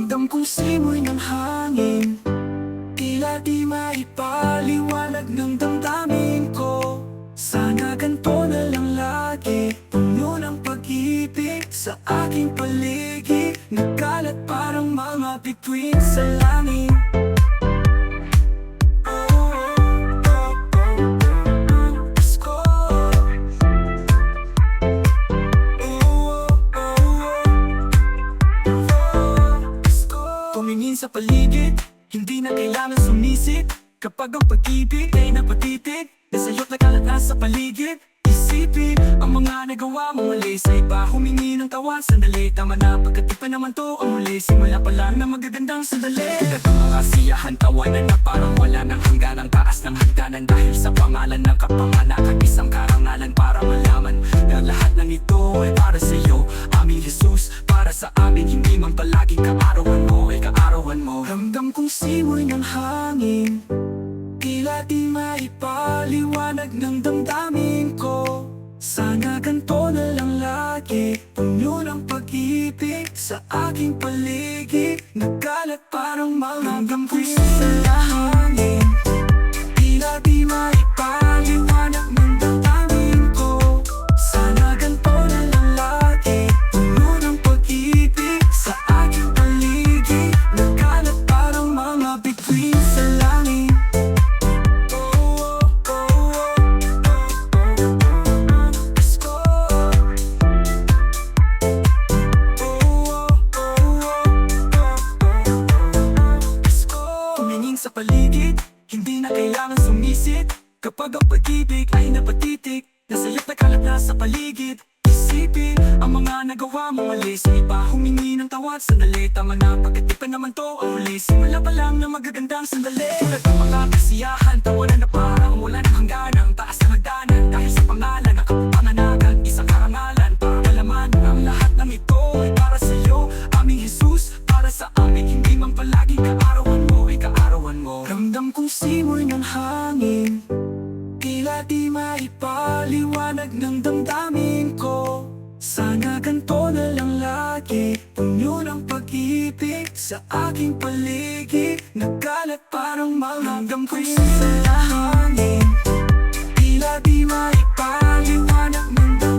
Ramdam kong simoy ng hangin, tila di maipaliwanag ng damdamin ko. Sana ganito na lang lagi, puno ng pag-ibig sa aking paligid. Nagkalat parang mga bituin sa langit. Tumingin sa paligid, hindi na kailangan sumisip. Kapag ang pag-ibig ay napatitig, nasayot na kalat na sa paligid. Isipin ang mga nagawa mo mali sa iba, humingi ng tawa. Sandali, tama na, pagkat pa naman to ang muli. Simula pa lang na magagandang sandali. At ang mga siyahan, tawanan na parang wala ng hangganang taas ng hagdanan. Dahil sa pangalan ng kapanganakan, isang karangalan para malaman na lahat ng ito ay para sa iyo, aming Jesus. Para sa amin, hindi man palaging kaarawan mo ay kaarawan mo. Ramdam kong simoy ng hangin, tila di maipaliwanag ng damdamin ko. Sana ganito na lang lagi, puno ng pag-ibig sa aking paligid. Nagkalat parang mga bituin sa hangin, tila di maipaliwanag ng damdamin ko. Sana ganito na lang lagi, puno ng pag-ibig sa aking paligid. Nagkalat parang mga bituin sa langit. Sa paligid, hindi na kailangan sumisid. Kapag ang pag-ibig ay napatitig, nasayot na kalat na sa paligid. Isipin ang mga nagawa mo mali sa iba, humingi ng tawad. Sandali, tama na, pagkat pa naman to ang muli. Simula pa lang na magagandang sandali. Tulad ng mga kasiyahan, tawanan na parang wala ng hangganang taas ng hagdanan. Dahil sa pangalan ng kapanganakan, isang karangalan para malaman ang lahat ng ito ay para sa iyo, aming Jesus. Para sa amin, hindi man palaging kaarawan mo ay kaarawan mo. Ramdam kong simoy ng hangin, tila di maipaliwanag ng damdamin ko. Sana ganito na lang lagi, puno ng pag-ibig sa aking paligid. Nagkalat parang mga bituin sa hangin, tila di maipaliwanag ng damdamin ko.